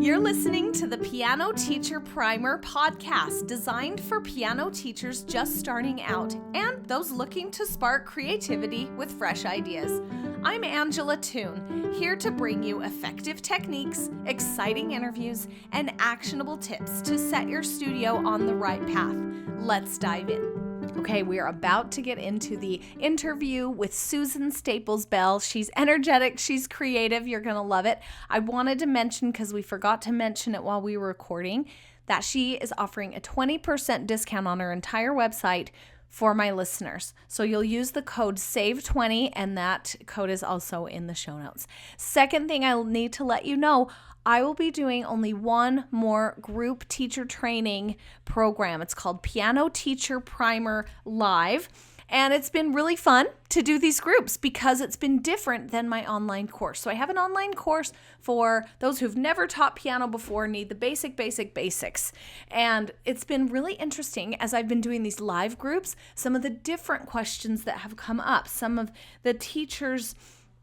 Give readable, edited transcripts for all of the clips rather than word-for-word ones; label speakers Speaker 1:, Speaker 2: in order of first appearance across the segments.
Speaker 1: You're listening to the Piano Teacher Primer podcast, designed for piano teachers just starting out and those looking to spark creativity with fresh ideas. I'm Angela Toon, here to bring you effective techniques, exciting interviews, and actionable tips to set your studio on the right path. Let's dive in. Okay, we are about to get into the interview with Susan Staples Bell. She's energetic, she's creative, you're going to love it. I wanted to mention, because we forgot to mention it while we were recording, that she is offering a 20% discount on her entire website for my listeners. So you'll use the code SAVE20, and that code is also in the show notes. Second thing I need to let you know, I will be doing only one more group teacher training program. It's called Piano Teacher Primer Live. And it's been really fun to do these groups because it's been different than my online course. So I have an online course for those who've never taught piano before, need the basics. And it's been really interesting as I've been doing these live groups, some of the different questions that have come up. Some of the teachers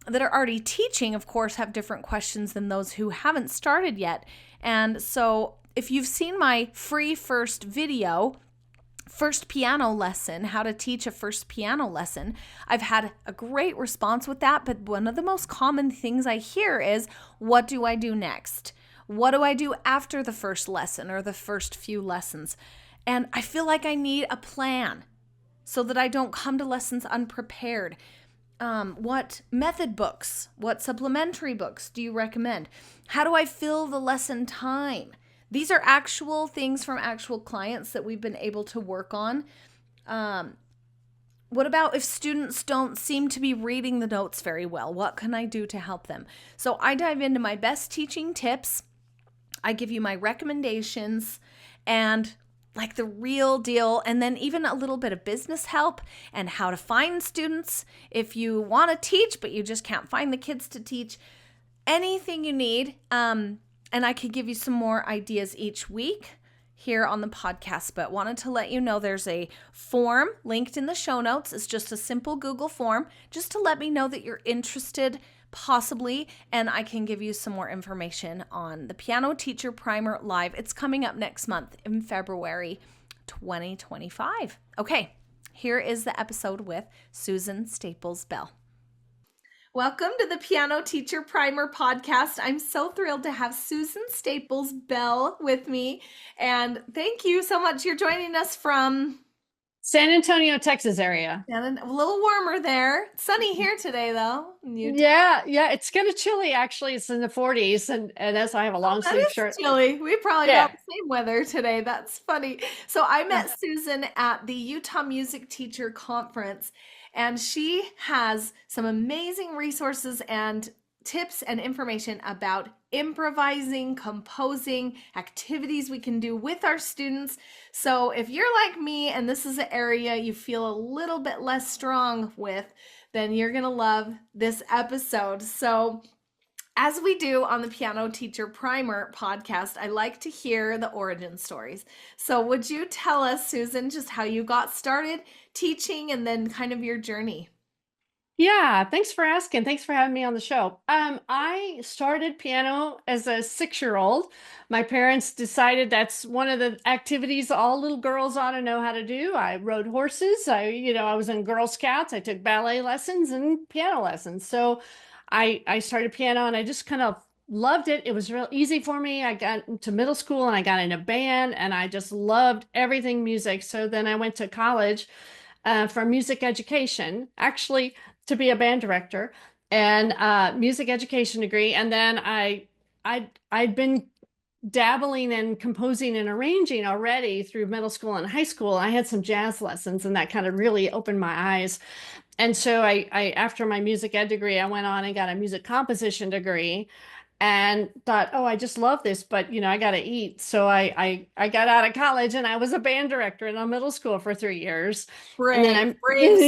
Speaker 1: that are already teaching, of course, have different questions than those who haven't started yet. And so if you've seen my free first piano lesson, how to teach a first piano lesson, I've had a great response with that. But one of the most common things I hear is, what do I do next? What do I do after the first lesson or the first few lessons? And I feel like I need a plan so that I don't come to lessons unprepared. What method books, what supplementary books do you recommend? How do I fill the lesson time? These are actual things from actual clients that we've been able to work on. What about if students don't seem to be reading the notes very well? What can I do to help them? So I dive into my best teaching tips. I give you my recommendations and like the real deal, and then even a little bit of business help and how to find students if you want to teach, but you just can't find the kids to teach. Anything you need. And I could give you some more ideas each week here on the podcast, but wanted to let you know there's a form linked in the show notes. It's just a simple Google form just to let me know that you're interested possibly, and I can give you some more information on the Piano Teacher Primer Live. It's coming up next month in February 2025. Okay, here is the episode with Susan Staples Bell. Welcome to the Piano Teacher Primer podcast. I'm so thrilled to have Susan Staples Bell with me, and thank you so much. You're joining us from
Speaker 2: San Antonio, Texas area.
Speaker 1: And a little warmer there. Sunny here today, though.
Speaker 2: Yeah. It's kind of chilly, actually. It's in the 40s, and as I have a long sleeve shirt.
Speaker 1: Chilly. We probably got the same weather today. That's funny. So I met Susan at the Utah Music Teacher Conference, and she has some amazing resources and tips and information about improvising, composing, activities we can do with our students. So if you're like me and this is an area you feel a little bit less strong with, then you're going to love this episode. So as we do on the Piano Teacher Primer podcast, I like to hear the origin stories. So would you tell us, Susan, just how you got started teaching and then kind of your journey?
Speaker 2: Yeah, thanks for asking. Thanks for having me on the show. I started piano as a 6-year-old. My parents decided that's one of the activities all little girls ought to know how to do. I rode horses. I was in Girl Scouts. I took ballet lessons and piano lessons. So I started piano and I just kind of loved it. It was real easy for me. I got to middle school and I got in a band and I just loved everything music. So then I went to college for music education, actually to be a band director, and music education degree. And then I'd been dabbling in composing and arranging already through middle school and high school. I had some jazz lessons and that kind of really opened my eyes. And so I after my music ed degree, I went on and got a music composition degree and thought, oh, I just love this, but I got to eat. So I got out of college and I was a band director in a middle school for 3 years.
Speaker 1: Brave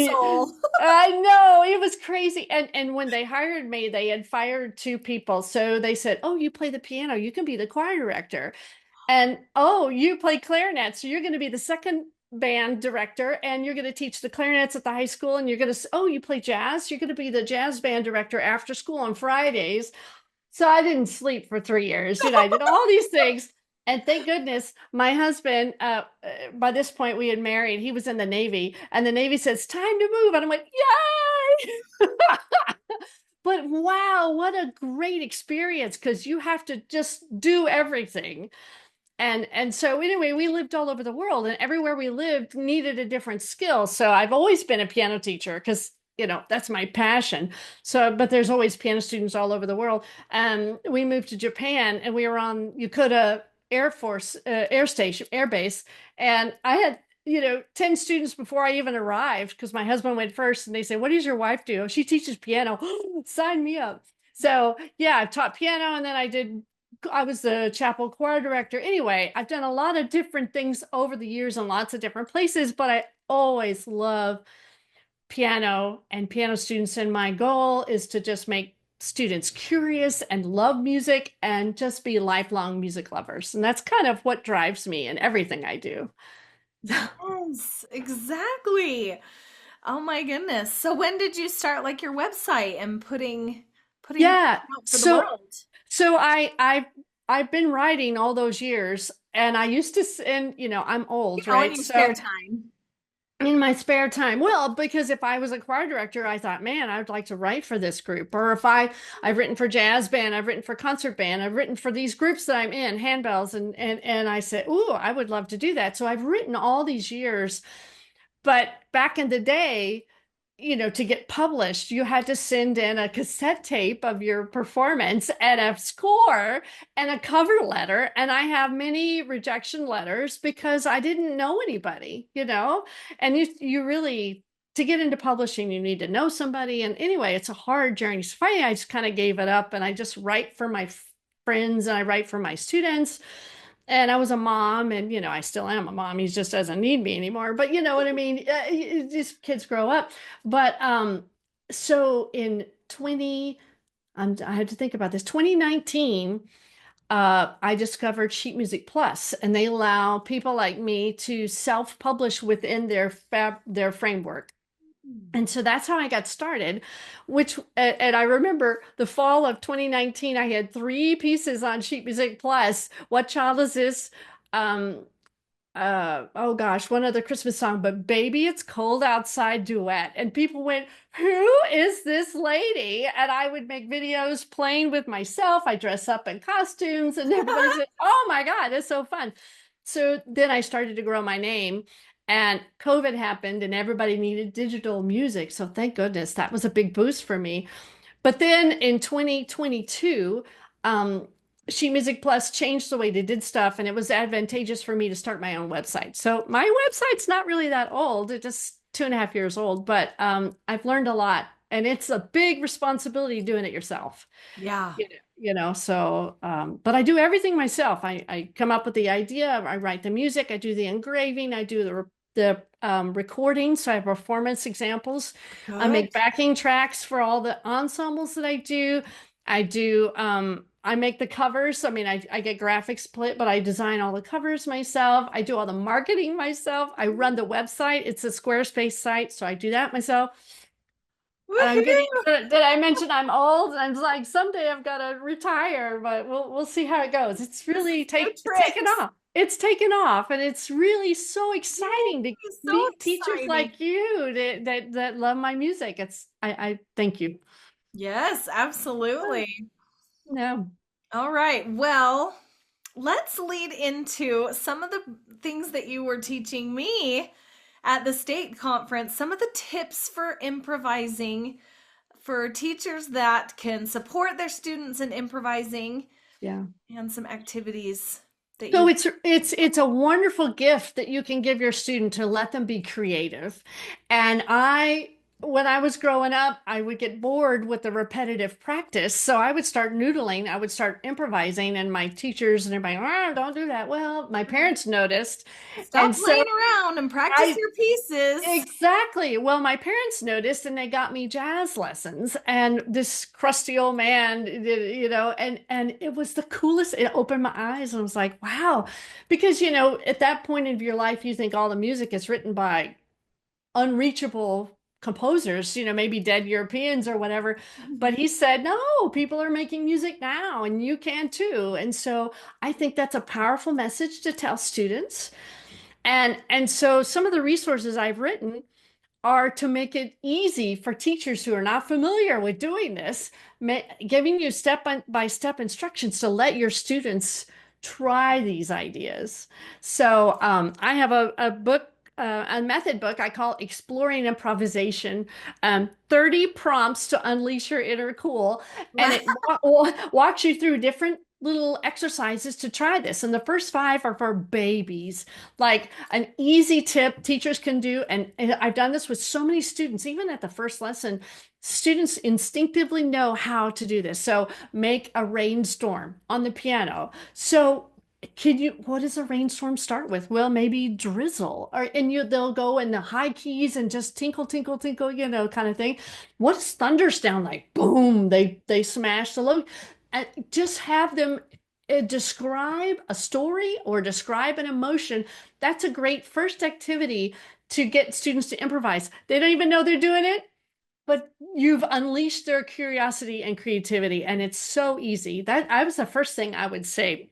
Speaker 1: soul.
Speaker 2: I know, it was crazy. And when they hired me, they had fired 2 people. So they said, oh, you play the piano, you can be the choir director. And oh, you play clarinet, so you're going to be the second band director and you're going to teach the clarinets at the high school. And you're going to, oh, you play jazz, you're going to be the jazz band director after school on Fridays. So I didn't sleep for 3 years. I did all these things. And thank goodness my husband, by this point we had married, he was in the Navy, and the Navy says, time to move. And I'm like, yay! But wow, what a great experience because you have to just do everything. And so anyway, we lived all over the world, and everywhere we lived needed a different skill. So I've always been a piano teacher because that's my passion. So, but there's always piano students all over the world. We moved to Japan, and we were on Yokota Air Force Air Station Air Base, and I had 10 students before I even arrived because my husband went first, and they said, "What does your wife do?" "Oh, she teaches piano." Sign me up. So yeah, I taught piano, and then I was the chapel choir director. Anyway, I've done a lot of different things over the years in lots of different places, but I always love piano and piano students. And my goal is to just make students curious and love music and just be lifelong music lovers. And that's kind of what drives me in everything I do.
Speaker 1: Yes, exactly. Oh my goodness. So when did you start like your website and putting
Speaker 2: Yeah.
Speaker 1: out for the
Speaker 2: So
Speaker 1: world?
Speaker 2: so I've been writing all those years, and I used to and I'm old,
Speaker 1: Oh, in
Speaker 2: right?
Speaker 1: your spare
Speaker 2: So
Speaker 1: time.
Speaker 2: in my spare time, well, because if I was a choir director, I thought, man, I would like to write for this group. Or if I've written for jazz band, I've written for concert band, I've written for these groups that I'm in, handbells, and I said, ooh, I would love to do that. So I've written all these years. But back in the day, to get published, you had to send in a cassette tape of your performance and a score and a cover letter. And I have many rejection letters because I didn't know anybody, and you really, to get into publishing, you need to know somebody. And anyway, it's a hard journey. So finally, I just kind of gave it up and I just write for my friends and I write for my students. And I was a mom, and I still am a mom. He just doesn't need me anymore. But you know what I mean? These kids grow up. But so in 20, I had to think about this. 2019, I discovered Sheet Music Plus, and they allow people like me to self-publish within their framework. And so that's how I got started, and I remember the fall of 2019, I had 3 pieces on Sheet Music Plus. What Child Is This? Um, oh gosh, one other Christmas song, but Baby It's Cold Outside duet. And people went, who is this lady? And I would make videos playing with myself. I dress up in costumes, and everybody said, oh my God, it's so fun. So then I started to grow my name, and COVID happened, and everybody needed digital music. So thank goodness that was a big boost for me. But then in 2022, Sheet Music Plus changed the way they did stuff, and it was advantageous for me to start my own website. So my website's not really that old; it's just 2.5 years old. But I've learned a lot, and it's a big responsibility doing it yourself.
Speaker 1: Yeah.
Speaker 2: So but I do everything myself. I come up with the idea, I write the music, I do the engraving, I do the recording, so I have performance examples. I
Speaker 1: Good.
Speaker 2: make backing tracks for all the ensembles that I do. I make the covers. I mean, I get graphics split, but I design all the covers myself. I do all the marketing myself. I run the website. It's a Squarespace site, so I do that myself. And I'm getting,
Speaker 1: Woohoo!
Speaker 2: did I mention I'm old? And I'm like, someday I've got to retire, but we'll see how it goes. It's really
Speaker 1: No
Speaker 2: it's taken
Speaker 1: tricks.
Speaker 2: off. It's taken off, and it's really so exciting to
Speaker 1: Yay, so
Speaker 2: meet teachers
Speaker 1: exciting.
Speaker 2: like you that love my music. I thank you.
Speaker 1: Yes, absolutely.
Speaker 2: No.
Speaker 1: All right. Well, let's lead into some of the things that you were teaching me at the state conference, some of the tips for improvising for teachers that can support their students in improvising
Speaker 2: Yeah.
Speaker 1: and some activities that
Speaker 2: So
Speaker 1: you.
Speaker 2: it's a wonderful gift that you can give your student to let them be creative. And when I was growing up, I would get bored with the repetitive practice. So I would start noodling, I would start improvising, and my teachers and everybody, oh, don't do that. Well, my parents noticed. And
Speaker 1: Stop
Speaker 2: so
Speaker 1: playing around and practice
Speaker 2: I
Speaker 1: your pieces.
Speaker 2: exactly. Well, my parents noticed, and they got me jazz lessons. And this crusty old man did, and it was the coolest. It opened my eyes, and I was like, wow. Because, at that point of your life, you think all the music is written by unreachable composers, maybe dead Europeans or whatever. But
Speaker 1: Mhm.
Speaker 2: he said, no, people are making music now and you can too. And so I think that's a powerful message to tell students. And so some of the resources I've written are to make it easy for teachers who are not familiar with doing this, giving you step by step instructions to let your students try these ideas. So I have a book, a method book I call Exploring Improvisation, 30 prompts to unleash your inner cool. And it walks you through different little exercises to try this. And the first 5 are for babies, like an easy tip teachers can do. And I've done this with so many students, even at the first lesson, students instinctively know how to do this. So make a rainstorm on the piano. So what does a rainstorm start with? Well, maybe drizzle, and they'll go in the high keys and just tinkle, tinkle, tinkle, kind of thing. What does thunder sound like? Boom, they smash the low. And just have them describe a story or describe an emotion. That's a great first activity to get students to improvise. They don't even know they're doing it, but you've unleashed their curiosity and creativity, and it's so easy. That was the first thing I would say.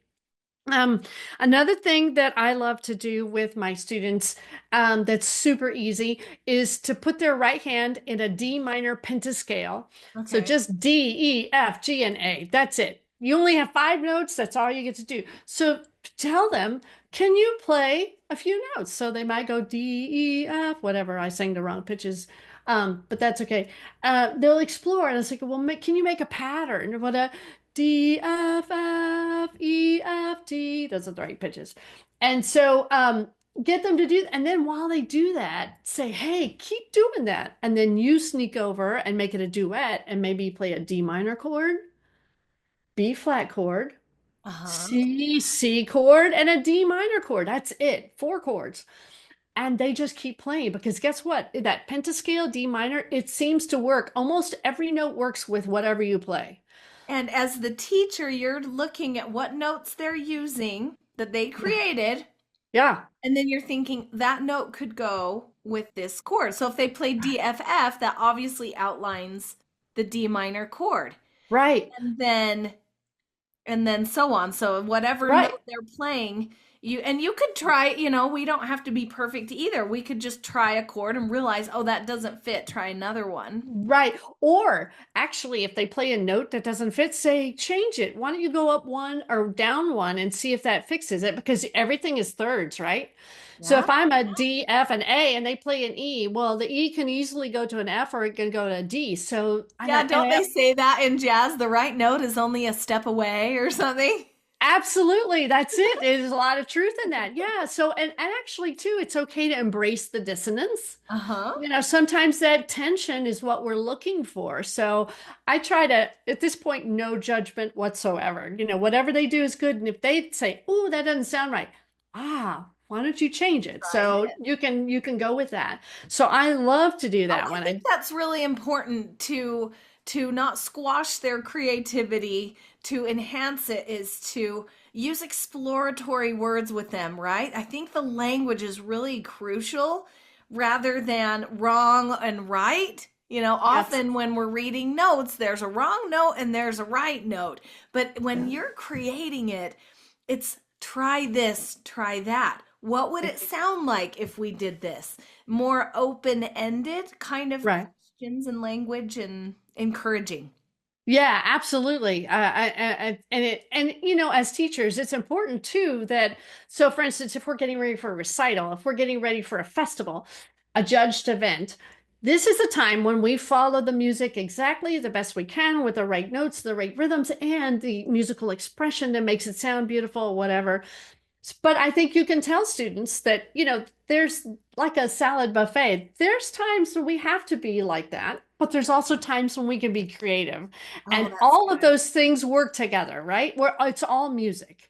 Speaker 2: Um, Another thing that I love to do with my students, that's super easy, is to put their right hand in a D minor pentascale. So
Speaker 1: Okay.
Speaker 2: just D, E, F, G, and A. That's it. You only have 5 notes. That's all you get to do. So tell them, can you play a few notes? So they might go D, E, F, whatever. I sang the wrong pitches. But that's okay. They'll explore, and it's like, well, can you make a pattern? What a D, F, F, E, F, D. Those are the right pitches. And so get them to do, and then while they do that, say, hey, keep doing that. And then you sneak over and make it a duet and maybe play a D minor chord, B flat chord,
Speaker 1: Uh-huh.
Speaker 2: C chord, and a D minor chord. That's it, 4 chords. And they just keep playing because guess what? That pentascale D minor, it seems to work. Almost every note works with whatever you play.
Speaker 1: And as the teacher, you're looking at what notes they're using that they
Speaker 2: Yeah.
Speaker 1: created,
Speaker 2: Yeah.
Speaker 1: and then you're thinking that note could go with this chord. So if they play DFF, that obviously outlines the D minor chord.
Speaker 2: Right.
Speaker 1: And then so on. So whatever
Speaker 2: Right.
Speaker 1: note they're playing, you could try, we don't have to be perfect either. We could just try a chord and realize, oh, that doesn't fit, try another one.
Speaker 2: Right. Or actually, if they play a note that doesn't fit, say, change it. Why don't you go up one or down one and see if that fixes it? Because everything is thirds, right? So
Speaker 1: Yeah.
Speaker 2: if I'm a D, F, and A and they play an E, well, the E can easily go to an F or it can go to a D. So,
Speaker 1: Yeah, don't they say that in jazz? The right note is only a step away or something?
Speaker 2: absolutely, that's it. There's a lot of truth in that. Yeah. So, and actually, too, it's okay to embrace the dissonance.
Speaker 1: Uh-huh.
Speaker 2: Sometimes that tension is what we're looking for. So I try to, at this point, no judgment whatsoever. Whatever they do is good. And if they say, "Oh, that doesn't sound right," why don't you change it?
Speaker 1: Try
Speaker 2: So
Speaker 1: it.
Speaker 2: you can go with that. So I love to do
Speaker 1: Oh,
Speaker 2: that
Speaker 1: I
Speaker 2: when
Speaker 1: think
Speaker 2: I,
Speaker 1: that's really important to not squash their creativity, to enhance it is to use exploratory words with them, right? I think the language is really crucial rather than wrong and right.
Speaker 2: yes,
Speaker 1: Often when we're reading notes, there's a wrong note and there's a right note. But when you're creating it, it's try this, try that. What would it sound like if we did this? More open-ended kind of
Speaker 2: right.
Speaker 1: questions and language and encouraging.
Speaker 2: Yeah, absolutely. And as teachers, it's important too that, so for instance, if we're getting ready for a recital, if we're getting ready for a festival, a judged event, this is a time when we follow the music exactly the best we can with the right notes, the right rhythms, and the musical expression that makes it sound beautiful, whatever. But I think you can tell students that, there's like a salad buffet. There's times when we have to be like that, but there's also times when we can be creative.
Speaker 1: Oh,
Speaker 2: And
Speaker 1: that's
Speaker 2: all of
Speaker 1: good.
Speaker 2: those things work together, right? Where it's all music.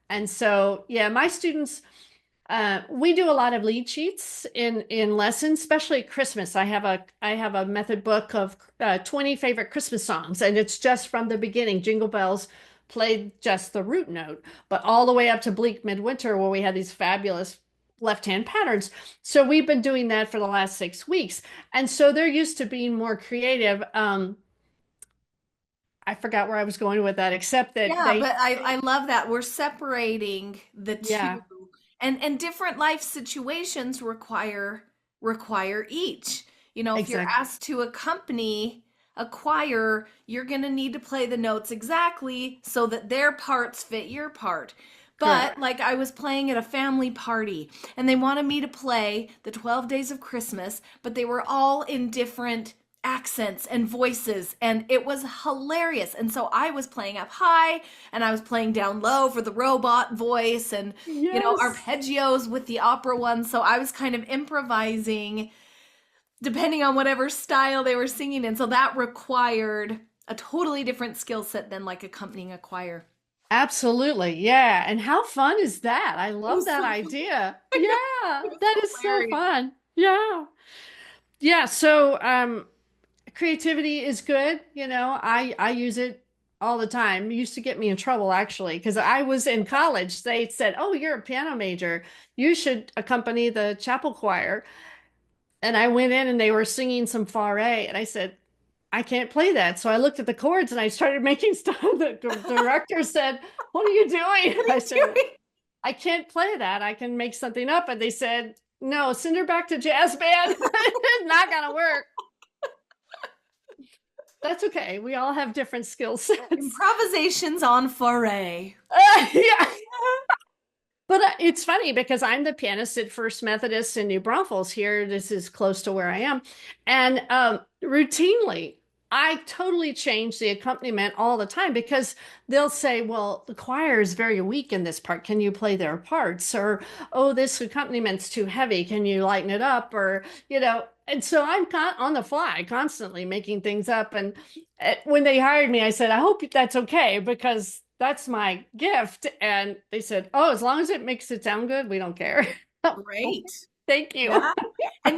Speaker 2: And so, yeah, my students, we do a lot of lead sheets in lessons, especially at Christmas. I have a method book of 20 favorite Christmas songs, and it's just from the beginning. Jingle Bells played just the root note, but all the way up to Bleak Midwinter, where we had these fabulous left hand patterns. So we've been doing that for the last 6 weeks. And so they're used to being more creative. I forgot where I was going with that, except that
Speaker 1: Yeah,
Speaker 2: they,
Speaker 1: but I love that we're separating the two,
Speaker 2: yeah,
Speaker 1: and different life situations require each. You know, if you're
Speaker 2: exactly.
Speaker 1: asked to accompany a choir, you're going to need to play the notes exactly so that their parts fit your part.
Speaker 2: Correct.
Speaker 1: But like I was playing at a family party and they wanted me to play the 12 Days of Christmas, but they were all in different accents and voices, and it was hilarious. And so I was playing up high and I was playing down low for the robot voice, and
Speaker 2: Yes.
Speaker 1: arpeggios with the opera one. So I was kind of improvising depending on whatever style they were singing in. So that required a totally different skill set than like accompanying a choir.
Speaker 2: Absolutely. Yeah. And how fun is that? I
Speaker 1: It
Speaker 2: love
Speaker 1: was
Speaker 2: that
Speaker 1: so
Speaker 2: idea.
Speaker 1: I know,
Speaker 2: Yeah,
Speaker 1: it was
Speaker 2: that is so
Speaker 1: hilarious.
Speaker 2: fun. Yeah. Yeah. So, creativity is good. I use it all the time. It used to get me in trouble actually, because I was in college. They said, "Oh, you're a piano major. You should accompany the chapel choir." And I went in and they were singing some Fauré, and I said, "I can't play that." So I looked at the chords and I started making stuff. The director said, "What are you doing?"
Speaker 1: What are
Speaker 2: I
Speaker 1: you
Speaker 2: said,
Speaker 1: doing?
Speaker 2: "I can't play that. I can make something up." And they said, "No, send her back to jazz band." It's not gonna work. That's okay. We all have different skill sets.
Speaker 1: Improvisations on foray.
Speaker 2: Yeah. But it's funny because I'm the pianist at First Methodist in New Braunfels here. This is close to where I am. And routinely, I totally change the accompaniment all the time because they'll say, well, the choir is very weak in this part. Can you play their parts? Or, oh, this accompaniment too heavy. Can you lighten it up? And so I'm on the fly, constantly making things up. And when they hired me, I said, I hope that's okay because that's my gift. And they said, oh, as long as it makes it sound good, we don't care.
Speaker 1: Great.
Speaker 2: Thank you.
Speaker 1: Yeah. And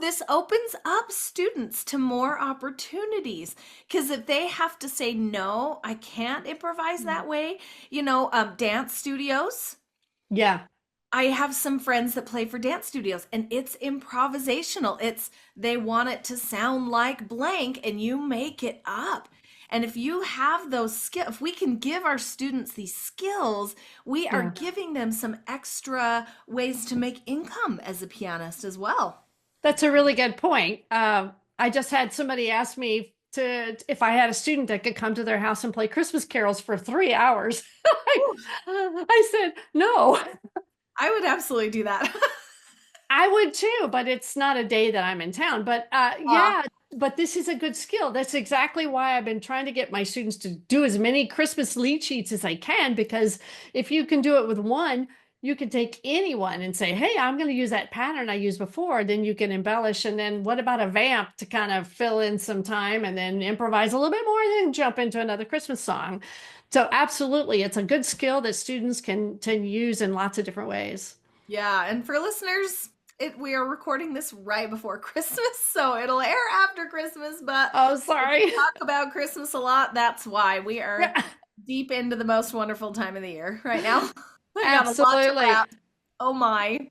Speaker 1: this opens up students to more opportunities because if they have to say, no, I can't improvise that way, dance studios.
Speaker 2: Yeah,
Speaker 1: I have some friends that play for dance studios and it's improvisational. They want it to sound like blank and you make it up. And if you have those skills, if we can give our students these skills, we are
Speaker 2: yeah.
Speaker 1: giving them some extra ways to make income as a pianist as well.
Speaker 2: That's a really good point. I just had somebody ask me to if I had a student that could come to their house and play Christmas carols for 3 hours.
Speaker 1: Ooh,
Speaker 2: I said, no,
Speaker 1: I would absolutely do that.
Speaker 2: I would too, but it's not a day that I'm in town. But
Speaker 1: uh,
Speaker 2: yeah, but this is a good skill. That's exactly why I've been trying to get my students to do as many Christmas lead sheets as I can, because if you can do it with one, you can take anyone and say, hey, I'm going to use that pattern I used before. Then you can embellish. And then what about a vamp to kind of fill in some time and then improvise a little bit more, and then jump into another Christmas song. So absolutely, it's a good skill that students can use in lots of different ways.
Speaker 1: yeah, and for listeners, we are recording this right before Christmas, so it'll air after Christmas, but
Speaker 2: Oh,
Speaker 1: if we
Speaker 2: sorry.
Speaker 1: talk about Christmas a lot, that's why we are
Speaker 2: Yeah,
Speaker 1: deep into the most wonderful time of the year right now. I got a lot to
Speaker 2: absolutely.
Speaker 1: wrap. Oh my.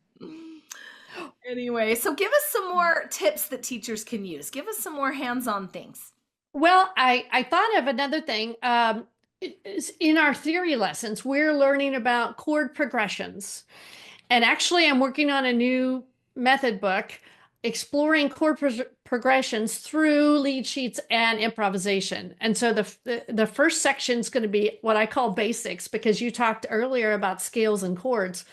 Speaker 1: Anyway, so give us some more tips that teachers can use. Give us some more hands-on things.
Speaker 2: Well, I thought of another thing. In our theory lessons, we're learning about chord progressions. And actually, I'm working on a new method book exploring progressions through lead sheets and improvisation. And so the first section is going to be what I call basics, because you talked earlier about scales and chords.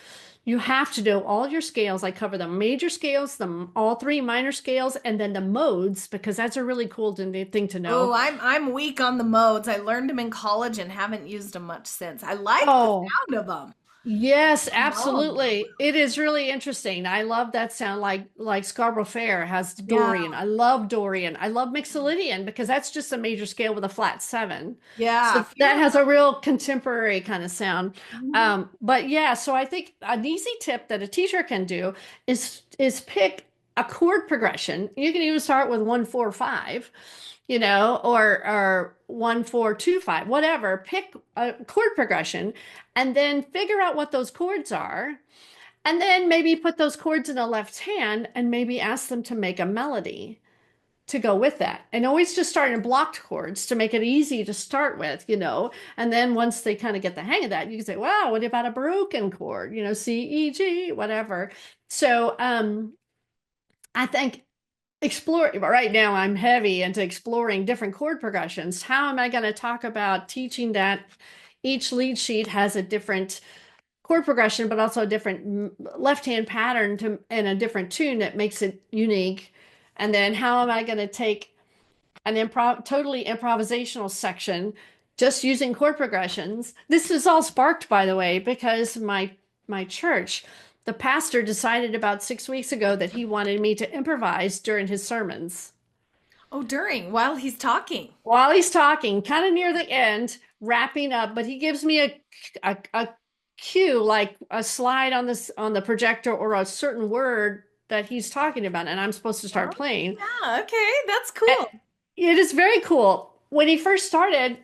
Speaker 2: You have to know all your scales. I cover the major scales, all three minor scales, and then the modes, because that's a really cool thing to
Speaker 1: Oh,
Speaker 2: know.
Speaker 1: I'm weak on the modes. I learned them in college and haven't used them much since. I like the
Speaker 2: Oh,
Speaker 1: sound of them.
Speaker 2: yes,
Speaker 1: I love them.
Speaker 2: absolutely. It is really interesting. I love that sound, like Scarborough Fair has
Speaker 1: Yeah.
Speaker 2: Dorian. I love Dorian. I love Mixolydian because that's just a major scale with a flat seven.
Speaker 1: Yeah.
Speaker 2: So
Speaker 1: If
Speaker 2: that
Speaker 1: you're
Speaker 2: has a real contemporary kind of sound.
Speaker 1: Mhm.
Speaker 2: But yeah, so I think an easy tip that a teacher can do is pick a chord progression. You can even start with 1 4 5, or 1 4 2 5, whatever. Pick a chord progression and then figure out what those chords are And then maybe put those chords in the left hand and maybe ask them to make a melody to go with that. And always just start in blocked chords to make it easy to start with, And then once they kind of get the hang of that, you can say, wow, what about a broken chord? C, E, G, whatever. So I think explore right now I'm heavy into exploring different chord progressions. How am I going to talk about teaching that each lead sheet has a different chord progression, but also a different left hand pattern and a different tune that makes it unique? And then how am I going to take an totally improvisational section just using chord progressions? This is all sparked, by the way, because my church, the pastor decided about 6 weeks ago that he wanted me to improvise during his sermons.
Speaker 1: Oh, while he's talking.
Speaker 2: While he's talking, kind of near the end, wrapping up, but he gives me a cue, like a slide on the projector or a certain word that he's talking about, and I'm supposed to start
Speaker 1: Oh,
Speaker 2: playing.
Speaker 1: yeah. Okay. That's cool.
Speaker 2: It is very cool. When he first started,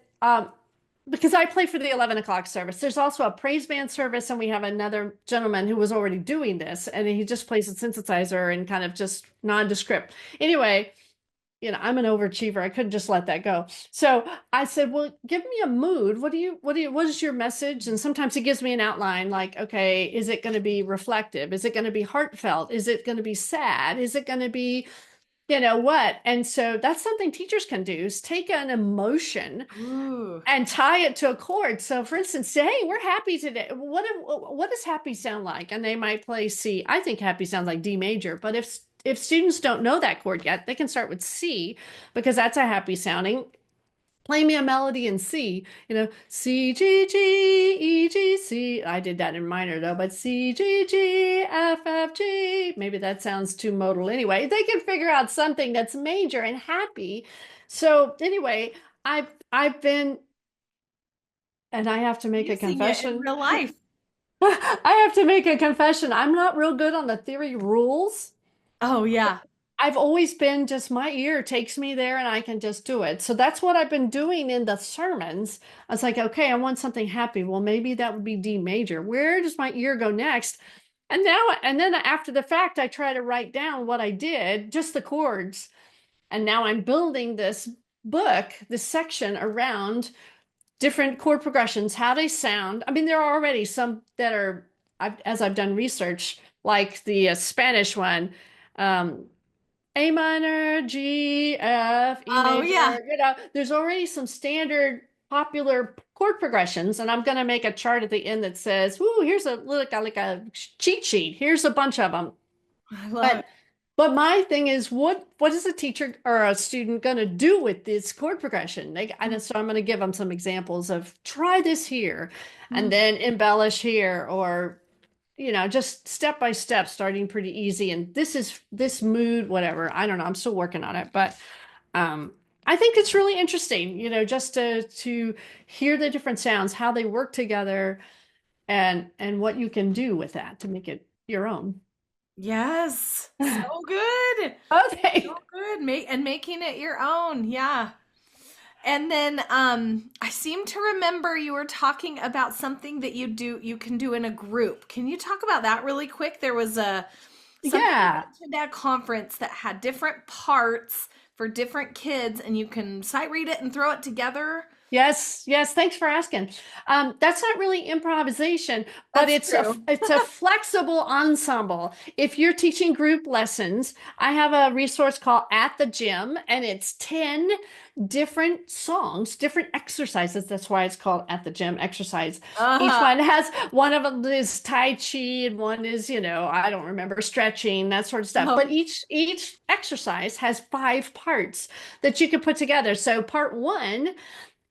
Speaker 2: because I play for the 11 o'clock service, there's also a praise band service, and we have another gentleman who was already doing this, and he just plays a synthesizer and kind of just nondescript. Anyway, I'm an overachiever. I couldn't just let that go. So I said, well, give me a mood. What is your message? And sometimes he gives me an outline like, okay, is it going to be reflective? Is it going to be heartfelt? Is it going to be sad? Is it going to be, what? And so that's something teachers can do, is take an emotion
Speaker 1: Ooh.
Speaker 2: and tie it to a chord. So for instance, say, hey, we're happy today. What does happy sound like? And they might play C. I think happy sounds like D major, but if students don't know that chord yet, they can start with C because that's a happy sounding. Play me a melody in C, C, G, G, E, G, C. I did that in minor though, but C, G, G, F, F, G. Maybe that sounds too modal anyway. They can figure out something that's major and happy. So anyway, I've been, and I have to make a
Speaker 1: Using it in
Speaker 2: confession.
Speaker 1: real life.
Speaker 2: I have to make a confession. I'm not real good on the theory rules.
Speaker 1: Oh, yeah.
Speaker 2: I've always been just my ear takes me there and I can just do it. So that's what I've been doing in the sermons. I was like, okay, I want something happy. Well, maybe that would be D major. Where does my ear go next? And then after the fact, I try to write down what I did, just the chords. And now I'm building this book, this section around different chord progressions, how they sound. I mean, there are already some that are, as I've done research, like the Spanish one, A minor, G, F, E
Speaker 1: Oh, yeah.
Speaker 2: major. There's already some standard popular chord progressions, and I'm going to make a chart at the end that says, "Ooh, here's a like a cheat sheet. Here's a bunch of them."
Speaker 1: I love it.
Speaker 2: But but my thing is, what is a teacher or a student going to do with this chord progression? And so I'm going to give them some examples of try this here, and
Speaker 1: Mm.
Speaker 2: then embellish here, or just step by step, starting pretty easy. And this mood, whatever. I don't know. I'm still working on it, but I think it's really interesting, just to hear the different sounds, how they work together, and what you can do with that to make it your own.
Speaker 1: Yes. So good.
Speaker 2: Okay.
Speaker 1: So good. Making it your own. Yeah. And then I seem to remember you were talking about something that you can do in a group. Can you talk about that really quick? There was something you
Speaker 2: Yeah.
Speaker 1: mentioned at a conference that had different parts for different kids, and you can sight read it and throw it together.
Speaker 2: Yes, yes. Thanks for asking. That's not really improvisation, but
Speaker 1: That's true.
Speaker 2: it's a flexible ensemble. If you're teaching group lessons, I have a resource called At the Gym, and it's 10 different songs, different exercises. That's why it's called At the Gym exercise. Each
Speaker 1: Uh-huh.
Speaker 2: one has one of them is Tai Chi, and one is, I don't remember, stretching, that sort of stuff. But
Speaker 1: Oh,
Speaker 2: each exercise has 5 parts that you can put together. So part one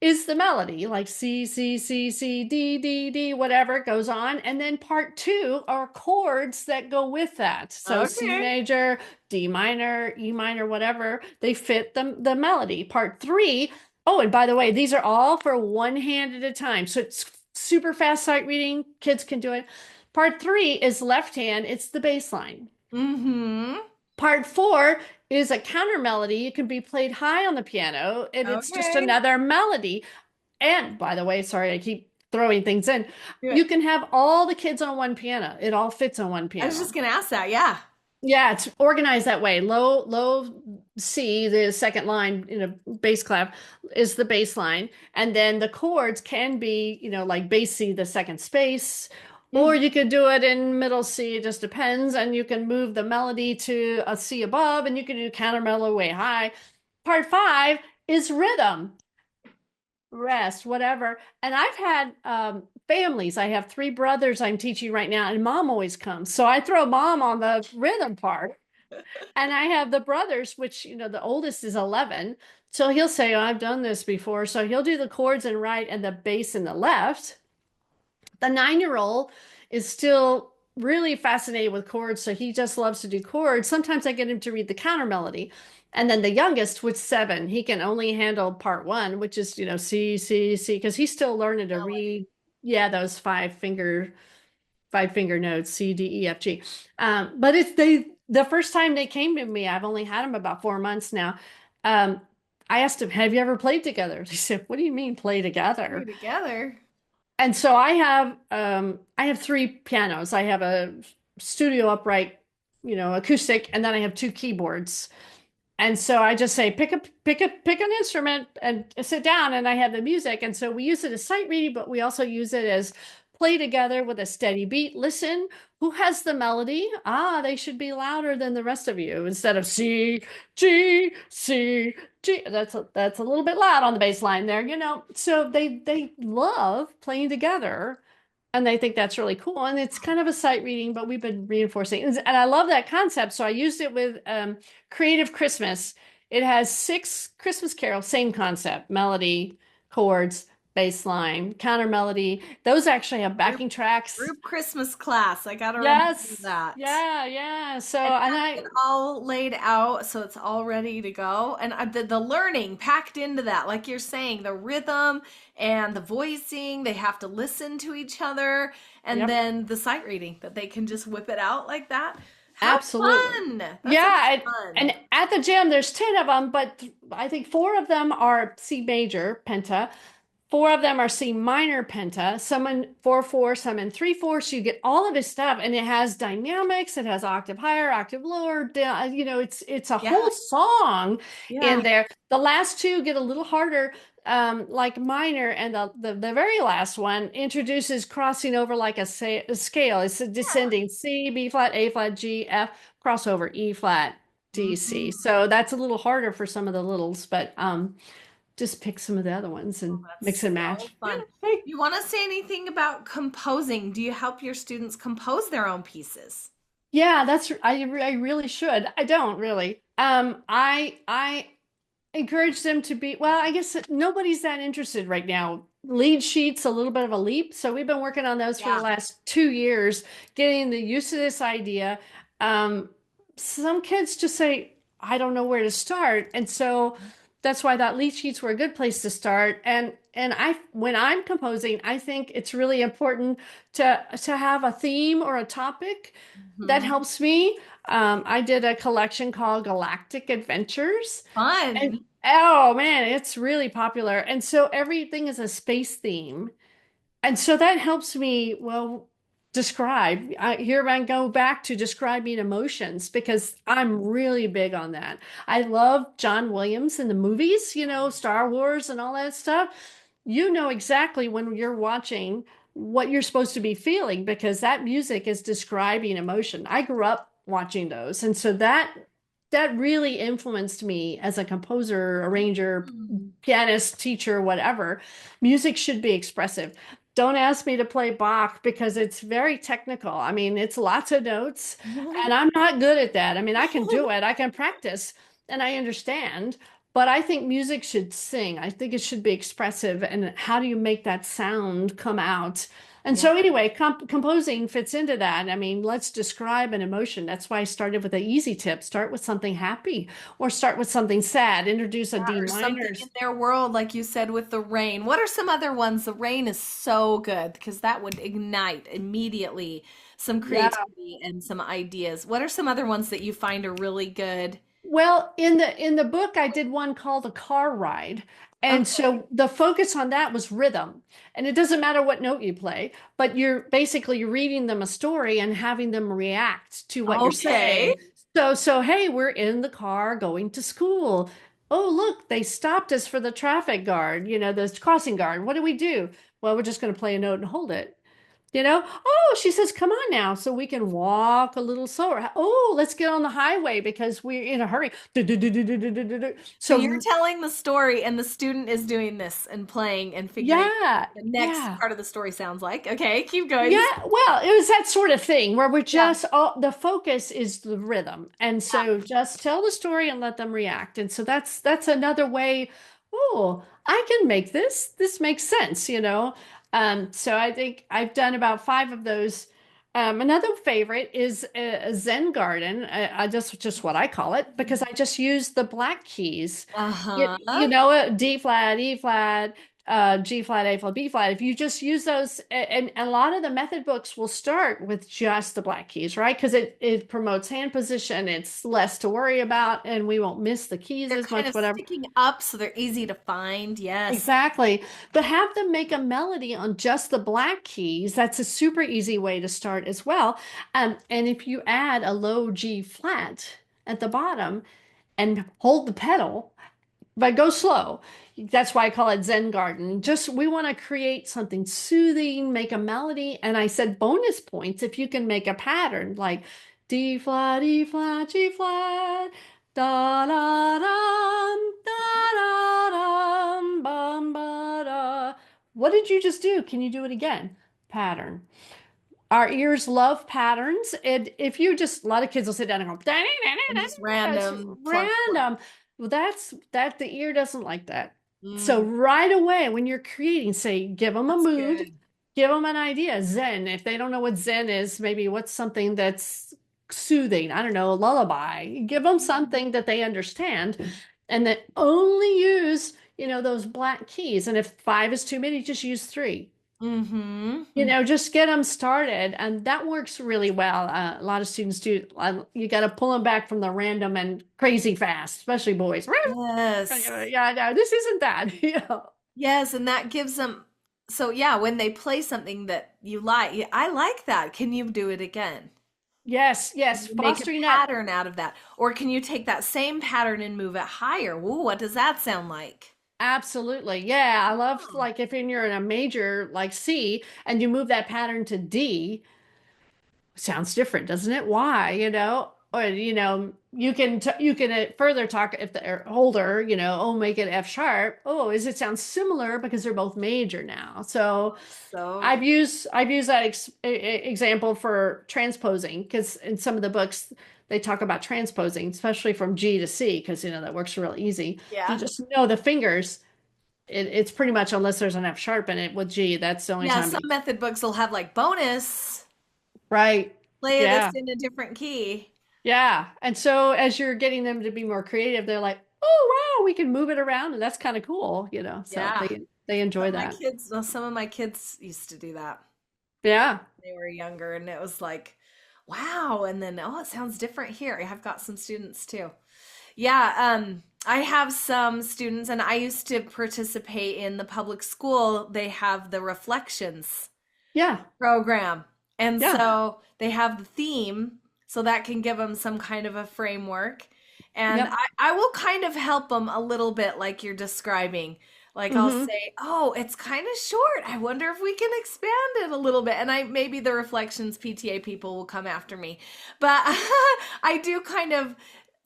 Speaker 2: is the melody, like C, C, C, C, D, D, D, whatever goes on. And then part two are chords that go with that. So C
Speaker 1: okay.
Speaker 2: major, D minor, E minor, whatever, they fit the melody. Part three, oh, and by the way, these are all for one hand at a time. So it's super fast sight reading. Kids can do it. Part three is left hand, it's the bass line.
Speaker 1: Mm-hmm.
Speaker 2: Part four is a counter melody. It can be played high on the piano, and it's just
Speaker 1: Okay.
Speaker 2: another melody. And by the way, sorry, I keep throwing things in.
Speaker 1: Do
Speaker 2: You
Speaker 1: it.
Speaker 2: can have all the kids on one piano. It all fits on one
Speaker 1: I was just
Speaker 2: piano.
Speaker 1: gonna ask that. Yeah.
Speaker 2: Yeah, it's organized that way. Low C, the second line in a bass clef, is the bass line. And then the chords can be, like bass C, the second space, or
Speaker 1: Mhm.
Speaker 2: you could do it in middle C. It just depends. And you can move the melody to a C above, and you can do counter mellow way high. Part five is rhythm, rest, whatever. And I've had families. I have three brothers I'm teaching right now, and mom always comes. So I throw mom on the rhythm part. And I have the brothers, which, the oldest is 11. So he'll say, oh, I've done this before. So he'll do the chords in right and the bass in the left. The 9-year-old is still really fascinated with chords. So he just loves to do chords. Sometimes I get him to read the counter melody. And then the youngest, with 7, he can only handle part one, which is, C, C, C, because he's still learning to read, yeah, those five finger notes, C, D, E, F, G. But the first time they came to me, I've only had them about 4 months now. Um, I asked them, have you ever played together? They said, what do you mean play
Speaker 1: Put it
Speaker 2: together?
Speaker 1: together.
Speaker 2: And so I have 3 pianos. I have a studio upright, acoustic, and then I have 2 keyboards. And so I just say, pick an instrument and sit down, and I have the music. And so we use it as sight reading, but we also use it as play together with a steady beat. Listen, who has the melody? Ah, they should be louder than the rest of you instead of C, G, C, G. That's a little bit loud on the bass line there, So they love playing together. And they think that's really cool. And it's kind of a sight reading, but we've been reinforcing. And I love that concept. So I used it with Creative Christmas. It has 6 Christmas carols, same concept, melody, chords, bass line, counter melody. Those actually have
Speaker 1: Group
Speaker 2: backing tracks.
Speaker 1: group Christmas class. I gotta remember
Speaker 2: Yes.
Speaker 1: that.
Speaker 2: Yeah, yeah. So,
Speaker 1: And
Speaker 2: and
Speaker 1: have
Speaker 2: I,
Speaker 1: it all laid out so it's all ready to go. And the learning packed into that, like you're saying, the rhythm and the voicing, they have to listen to each other. And
Speaker 2: yep,
Speaker 1: then the sight reading that they can just whip it out like that. How
Speaker 2: absolutely.
Speaker 1: fun! That sounds
Speaker 2: Yeah.
Speaker 1: fun.
Speaker 2: And at the gym, there's 10 of them, but I think 4 of them are C major, penta. 4 of them are C minor penta, some in 4/4, some in 3/4. So you get all of his stuff, and it has dynamics. It has octave higher, octave lower. Down, it's a
Speaker 1: Yeah,
Speaker 2: whole song in
Speaker 1: yeah.
Speaker 2: there. The last 2 get a little harder, like minor, and the very last one introduces crossing over like a scale. It's a descending C, B flat, A flat, G, F, crossover E flat, D, C.
Speaker 1: Mhm.
Speaker 2: So that's a little harder for some of the littles, but just pick some of the other ones
Speaker 1: Oh,
Speaker 2: and mix
Speaker 1: that's
Speaker 2: and
Speaker 1: so
Speaker 2: match. Yeah.
Speaker 1: fun.
Speaker 2: Hey.
Speaker 1: You want to say anything about composing? Do you help your students compose their own pieces?
Speaker 2: Yeah, I really should. I don't really. I encourage them to be, well, I guess nobody's that interested right now. Lead sheets, a little bit of a leap. So we've been working on those for the
Speaker 1: Yeah.
Speaker 2: last 2 years, getting the use of this idea. Um, some kids just say, I don't know where to start. And so that's why that lead sheets were a good place to start. And when I'm composing, I think it's really important to have a theme or a topic that
Speaker 1: Mhm.
Speaker 2: helps me. I did a collection called Galactic Adventures. And
Speaker 1: Fun.
Speaker 2: oh man, it's really popular. And so everything is a space theme. And so that helps me, well, describe. Here I go back to describing emotions because I'm really big on that. I love John Williams in the movies, Star Wars and all that stuff. You know exactly when you're watching what you're supposed to be feeling because that music is describing emotion. I grew up watching those. And so that really influenced me as a composer, arranger,
Speaker 1: Mm.
Speaker 2: pianist, teacher, whatever. Music should be expressive. Don't ask me to play Bach because it's very technical. I mean, it's lots of notes, and I'm not good at that. I mean, I can do it, I can practice, and I understand, but I think music should sing. I think it should be expressive. And how do you make that sound come out? And
Speaker 1: Yeah.
Speaker 2: so, anyway, composing fits into that. I mean, let's describe an emotion. That's why I started with an easy tip. Start with something happy or start with something sad. Introduce a D
Speaker 1: Or something
Speaker 2: minor.
Speaker 1: in their world, like you said, with the rain. What are some other ones? The rain is so good because that would ignite immediately some
Speaker 2: Yeah.
Speaker 1: creativity and some ideas. What are some other ones that you find are really good?
Speaker 2: Well, in the book, I did one called A Car Ride. And
Speaker 1: Okay.
Speaker 2: so the focus on that was rhythm. And it doesn't matter what note you play, but you're basically reading them a story and having them react to what you're
Speaker 1: Okay.
Speaker 2: saying. So hey, we're in the car going to school. Oh, look, they stopped us for the traffic guard, the crossing guard. What do we do? Well, we're just going to play a note and hold it. Oh, she says, come on now, so we can walk a little slower. Oh, let's get on the highway because we're in a hurry. Du-du-du-du-du-du-du-du.
Speaker 1: So you're
Speaker 2: So,
Speaker 1: telling the story and the student is doing this and playing and figuring
Speaker 2: yeah,
Speaker 1: the next
Speaker 2: yeah.
Speaker 1: part of the story sounds like. Okay, keep going.
Speaker 2: Yeah, well, it was that sort of thing where we're
Speaker 1: Yeah.
Speaker 2: just all the focus is the rhythm. And so just tell the story and let them react. And so that's another way, oh, I can make this. This makes sense. So I think I've done about five of those. Another favorite is a Zen garden. I just what I call it because I just use the black keys.
Speaker 1: Uh-huh.
Speaker 2: D flat, E flat, G flat, A flat, B flat. If you just use those, and a lot of the method books will start with just the black keys, right? Because it promotes hand position. It's less to worry about, and we won't miss the keys
Speaker 1: They're
Speaker 2: as
Speaker 1: kind
Speaker 2: much,
Speaker 1: of
Speaker 2: whatever.
Speaker 1: sticking up so they're easy to find. Yes.
Speaker 2: Exactly. But have them make a melody on just the black keys. That's a super easy way to start as well. And if you add a low G flat at the bottom and hold the pedal, but go slow. That's why I call it Zen Garden. Just we want to create something soothing, make a melody. And I said bonus points if you can make a pattern like D flat, E flat, G flat, da da dum, da da dum, bum ba da. What did you just do? Can you do it again? Pattern. Our ears love patterns. And if you just, a lot of kids will sit down and go,
Speaker 1: And just
Speaker 2: it's
Speaker 1: random plunk plunk.
Speaker 2: random. Well, that the ear doesn't like that. So
Speaker 1: Mm,
Speaker 2: right away, when you're creating, say, give them a
Speaker 1: that's
Speaker 2: mood,
Speaker 1: good.
Speaker 2: give them an idea. Zen. If they don't know what Zen is, maybe what's something that's soothing. I don't know, a lullaby. Give them something that they understand and that only use, those black keys. And if five is too many, just use three.
Speaker 1: Mm-hmm.
Speaker 2: Just get them started, and that works really well. A lot of students do. You got to pull them back from the random and crazy fast, especially boys.
Speaker 1: Yes.
Speaker 2: Yeah, no, this isn't that.
Speaker 1: Yes, and that gives them, so yeah, when they play something that you like, yeah, I like that. Can you do it again?
Speaker 2: Yes,
Speaker 1: Can
Speaker 2: yes,
Speaker 1: you make a
Speaker 2: fostering that.
Speaker 1: pattern out of that? Or can you take that same pattern and move it higher? Ooh, what does that sound like?
Speaker 2: Absolutely. Yeah, I love
Speaker 1: Oh,
Speaker 2: like if you're in a major like C and you move that pattern to D, sounds different, doesn't it? Why, Or you can further talk if they're older, oh, make it F sharp. Oh, is it sound similar because they're both major now? So
Speaker 1: so
Speaker 2: I've used that example for transposing because in some of the books they talk about transposing, especially from G to C, because that works real easy. If you
Speaker 1: yeah.
Speaker 2: just know the fingers, it's pretty much unless there's an F sharp in it with G, that's the only
Speaker 1: Yeah,
Speaker 2: time.
Speaker 1: some method books will have like bonus,
Speaker 2: Right.
Speaker 1: play this
Speaker 2: Yeah.
Speaker 1: in a different key.
Speaker 2: Yeah. And so as you're getting them to be more creative, they're like, oh wow, we can move it around and that's kind of cool. So
Speaker 1: Yeah.
Speaker 2: they enjoy that.
Speaker 1: Some of my kids used to do that.
Speaker 2: Yeah.
Speaker 1: They were younger and it was like, wow. And then, oh, it sounds different here. I've got some students too. Yeah, I have some students, and I used to participate in the public school. They have the reflections
Speaker 2: Yeah.
Speaker 1: program. And
Speaker 2: Yeah.
Speaker 1: so they have the theme, so that can give them some kind of a framework. And
Speaker 2: Yep.
Speaker 1: I will kind of help them a little bit, like you're describing. Like I'll
Speaker 2: Hmm.
Speaker 1: say, oh, it's kind of short. I wonder if we can expand it a little bit. And I maybe the reflections PTA people will come after me. But I do kind of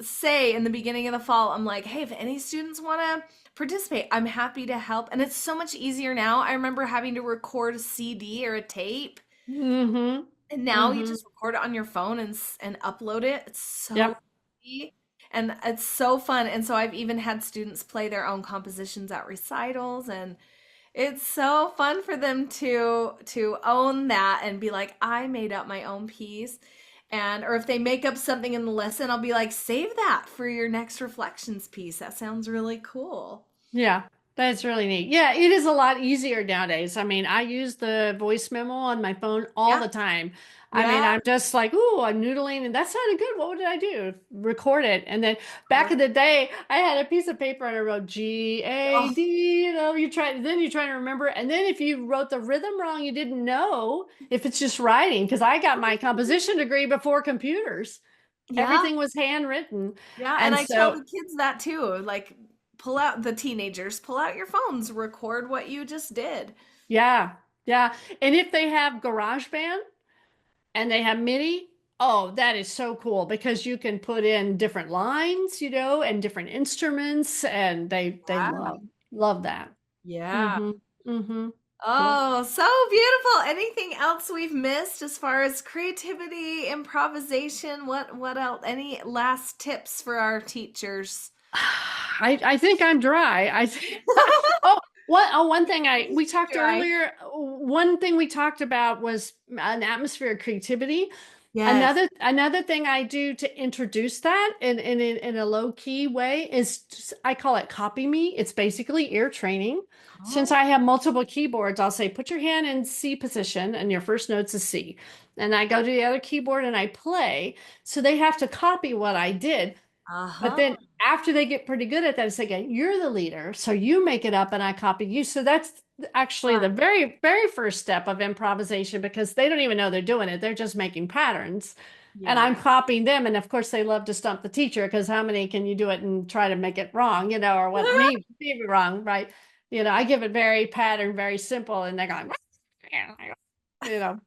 Speaker 1: say in the beginning of the fall, I'm like, hey, if any students want to participate, I'm happy to help. And it's so much easier now. I remember having to record a CD or a tape,
Speaker 2: Hmm.
Speaker 1: and now you
Speaker 2: Hmm.
Speaker 1: just record it on your phone and upload it. It's so
Speaker 2: Yep.
Speaker 1: easy and it's so fun. And so I've even had students play their own compositions at recitals, and it's so fun for them to own that and be like, I made up my own piece. And or if they make up something in the lesson, I'll be like, save that for your next reflections piece. That sounds really cool.
Speaker 2: Yeah. That's really neat. Yeah, it is a lot easier nowadays. I mean, I use the voice memo on my phone all
Speaker 1: Yeah.
Speaker 2: the time. I mean,
Speaker 1: Yeah.
Speaker 2: I'm just like, ooh, I'm noodling, and that sounded good. What did I do? Record it. And then back in
Speaker 1: Perfect.
Speaker 2: the day, I had a piece of paper and I wrote
Speaker 1: Oh,
Speaker 2: GAD, then you try to remember. And then if you wrote the rhythm wrong, you didn't know if it's just writing, because I got my composition degree before computers.
Speaker 1: yeah.
Speaker 2: Everything was handwritten.
Speaker 1: Yeah. And
Speaker 2: And
Speaker 1: I tell
Speaker 2: so,
Speaker 1: the kids that too. Like, pull out the teenagers, pull out your phones, record what you just did.
Speaker 2: yeah, yeah. And if they have GarageBand, and they have MIDI. Oh, that is so cool because you can put in different lines, and different instruments, and they
Speaker 1: Wow.
Speaker 2: love that.
Speaker 1: Yeah.
Speaker 2: Mm-hmm. Mm-hmm. Cool.
Speaker 1: Oh, so beautiful. Anything else we've missed as far as creativity, improvisation? What else? Any last tips for our teachers?
Speaker 2: I think I'm dry. I think one thing we talked
Speaker 1: Dry.
Speaker 2: earlier. One thing we talked about was an atmosphere of creativity.
Speaker 1: Yes.
Speaker 2: Another thing I do to introduce that in a low key way is I call it copy me. It's basically ear training. Since
Speaker 1: Oh,
Speaker 2: I have multiple keyboards, I'll say put your hand in C position and your first note's a C. And I go to the other keyboard and I play. So they have to copy what I did. But
Speaker 1: uh-huh.
Speaker 2: then after they get pretty good at that, it's like, you're the leader, so you make it up and I copy you. So that's actually the
Speaker 1: Fun.
Speaker 2: very, very first step of improvisation because they don't even know they're doing it. They're just making patterns. And
Speaker 1: Yeah.
Speaker 2: I'm copying them. And of course, they love to stump the teacher because how many can you do it and try to make it wrong, or what me wrong, right? I give it very pattern, very simple, and they're going,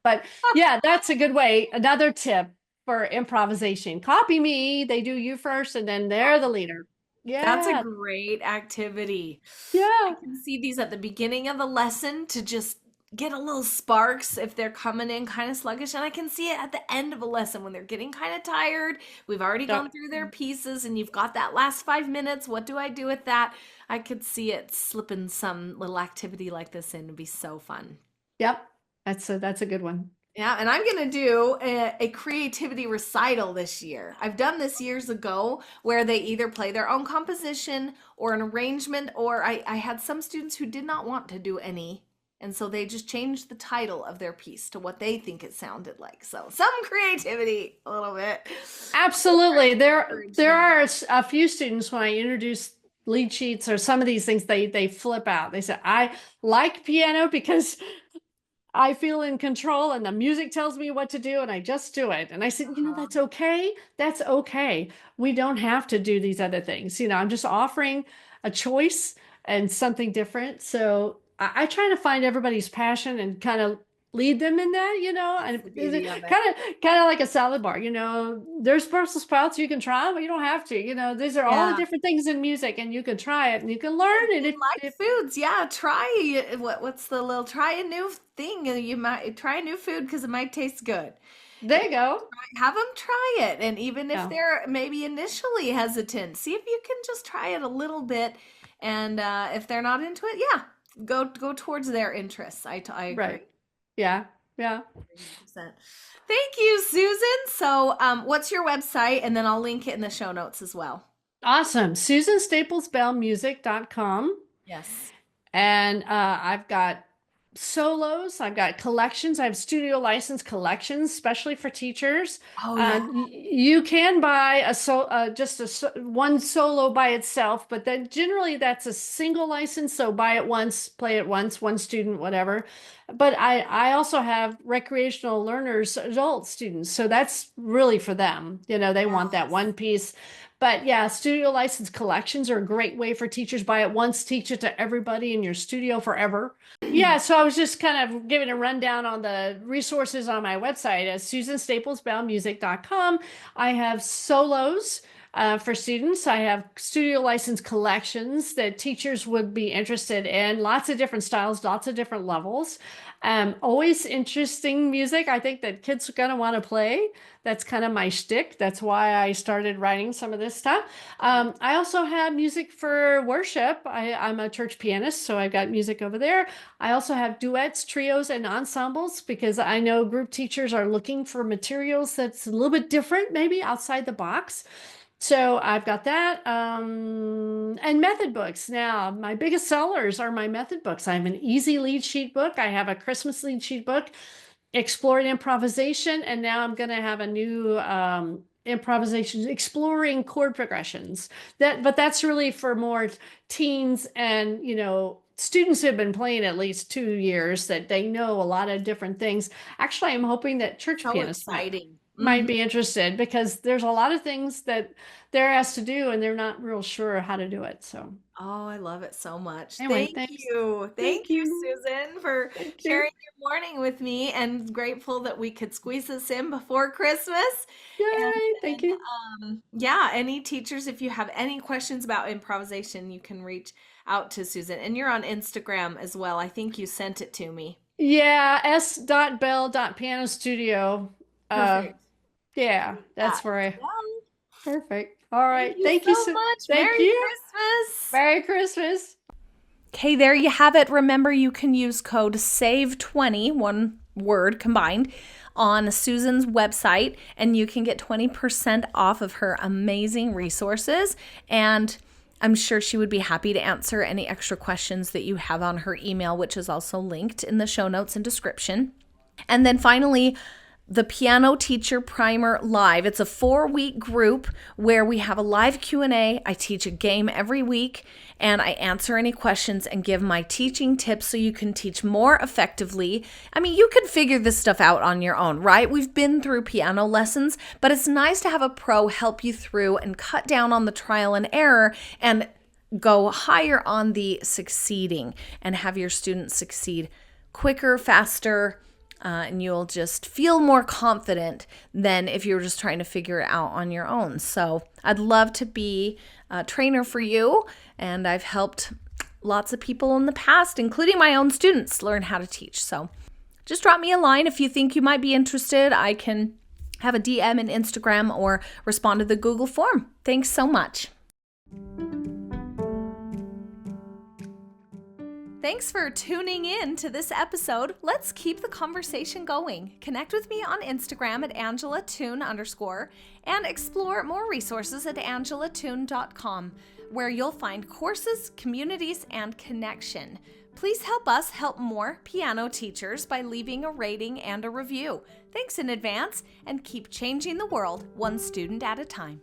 Speaker 2: but yeah, that's a good way. Another tip for improvisation. Copy me. They do you first, and then they're the leader.
Speaker 1: That's a
Speaker 2: Yeah.
Speaker 1: great activity. I
Speaker 2: Yeah.
Speaker 1: can see these at the beginning of the lesson to just get a little sparks if they're coming in kind of sluggish. And I can see it at the end of a lesson when they're getting kind of tired. We've already
Speaker 2: Yep.
Speaker 1: gone through their pieces and you've got that last 5 minutes. What do I do with that? I could see it slipping some little activity like this in. It'd be so fun.
Speaker 2: Yep. That's a good one.
Speaker 1: Yeah, and I'm gonna do a creativity recital this year. I've done this years ago where they either play their own composition or an arrangement, or I had some students who did not want to do any. And so they just changed the title of their piece to what they think it sounded like. So some creativity, a little bit.
Speaker 2: Absolutely.
Speaker 1: Encourage
Speaker 2: There
Speaker 1: them.
Speaker 2: are a few students when I introduce lead sheets or some of these things, they flip out. They say, I like piano because I feel in control and the music tells me what to do and I just do it. And I said,
Speaker 1: Uh-huh.
Speaker 2: that's okay. That's okay. We don't have to do these other things. I'm just offering a choice and something different. So I try to find everybody's passion and kind of lead them in that,
Speaker 1: That's
Speaker 2: and
Speaker 1: the
Speaker 2: it's
Speaker 1: beauty of it.
Speaker 2: kind of like a salad bar, there's Brussels sprouts you can try, but you don't have to, these are all the
Speaker 1: Yeah.
Speaker 2: different things in music and you can try it and you can
Speaker 1: And
Speaker 2: learn. And
Speaker 1: we like
Speaker 2: if
Speaker 1: foods. Yeah, try what's the little try a new thing and you might try a new food because it might taste good.
Speaker 2: there you go.
Speaker 1: Have them try it. And even if
Speaker 2: Yeah.
Speaker 1: they're maybe initially hesitant, see if you can just try it a little bit. And if they're not into it, yeah, go towards their interests. I agree.
Speaker 2: Right. Yeah. Yeah.
Speaker 1: 100%. Thank you, Susan. So, what's your website? And then I'll link it in the show notes as well.
Speaker 2: Awesome. SusanStaplesBellMusic.com.
Speaker 1: Yes.
Speaker 2: And I've got solos, I've got collections, I have studio license collections, especially for teachers.
Speaker 1: Oh, yeah.
Speaker 2: You can buy just one solo by itself, but then generally that's a single license. So buy it once, play it once, one student, whatever. But I also have recreational learners, adult students. So that's really for them. They want that
Speaker 1: Yes.
Speaker 2: one piece. But yeah, studio license collections are a great way for teachers. Buy it once, teach it to everybody in your studio forever. Yeah, so I was just kind of giving a rundown on the resources on my website at susanstaplesbellmusic.com. I have solos for students. I have studio license collections that teachers would be interested in. Lots of different styles, lots of different levels. Always interesting music. I think that kids are going to want to play. That's kind of my shtick. That's why I started writing some of this stuff. I also have music for worship. I'm a church pianist, so I've got music over there. I also have duets, trios, and ensembles because I know group teachers are looking for materials that's a little bit different, maybe outside the box. So I've got that. And method books. Now, my biggest sellers are my method books. I have an easy lead sheet book. I have a Christmas lead sheet book, exploring improvisation, and now I'm going to have a new improvisation, exploring chord progressions. But that's really for more teens and students who have been playing at least 2 years, that they know a lot of different things. Actually, I'm hoping that church
Speaker 1: So
Speaker 2: pianists
Speaker 1: exciting.
Speaker 2: might be interested, because there's a lot of things that they're asked to do and they're not real sure how to do it. So
Speaker 1: Oh, I love it so much.
Speaker 2: anyway,
Speaker 1: Thank
Speaker 2: thanks.
Speaker 1: you.
Speaker 2: Thank
Speaker 1: Thank you,
Speaker 2: you.
Speaker 1: Susan, for
Speaker 2: Thank you.
Speaker 1: sharing your morning with me, and grateful that we could squeeze this in before Christmas. And
Speaker 2: Yay. Thank
Speaker 1: then,
Speaker 2: you.
Speaker 1: yeah, any teachers, if you have any questions about improvisation, you can reach out to Susan. And you're on Instagram as well. I think you sent it to me.
Speaker 2: Yeah, s.bell.piano studio. Uh,
Speaker 1: Perfect.
Speaker 2: yeah,
Speaker 1: That
Speaker 2: that's where
Speaker 1: as
Speaker 2: I.
Speaker 1: well.
Speaker 2: Perfect. All
Speaker 1: Thank
Speaker 2: right.
Speaker 1: you
Speaker 2: Thank you.
Speaker 1: so much.
Speaker 2: Thank
Speaker 1: Merry
Speaker 2: you.
Speaker 1: Christmas.
Speaker 2: Merry Christmas.
Speaker 1: Okay, there you have it. Remember, you can use code SAVE20, one word combined, on Susan's website, and you can get 20% off of her amazing resources. And I'm sure she would be happy to answer any extra questions that you have on her email, which is also linked in the show notes and description. And then finally, the Piano Teacher Primer Live. It's a 4-week group where we have a live Q&A. I teach a game every week, and I answer any questions and give my teaching tips so you can teach more effectively. I mean, you can figure this stuff out on your own, right? We've been through piano lessons, but it's nice to have a pro help you through and cut down on the trial and error and go higher on the succeeding and have your students succeed quicker, faster, and you'll just feel more confident than if you were just trying to figure it out on your own. So I'd love to be a trainer for you, and I've helped lots of people in the past, including my own students, learn how to teach. So just drop me a line if you think you might be interested. I can have a DM in Instagram or respond to the Google form. Thanks so much. Thanks for tuning in to this episode. Let's keep the conversation going. Connect with me on Instagram at AngelaTune_ and explore more resources at angelatune.com, where you'll find courses, communities, and connection. Please help us help more piano teachers by leaving a rating and a review. Thanks in advance, and keep changing the world one student at a time.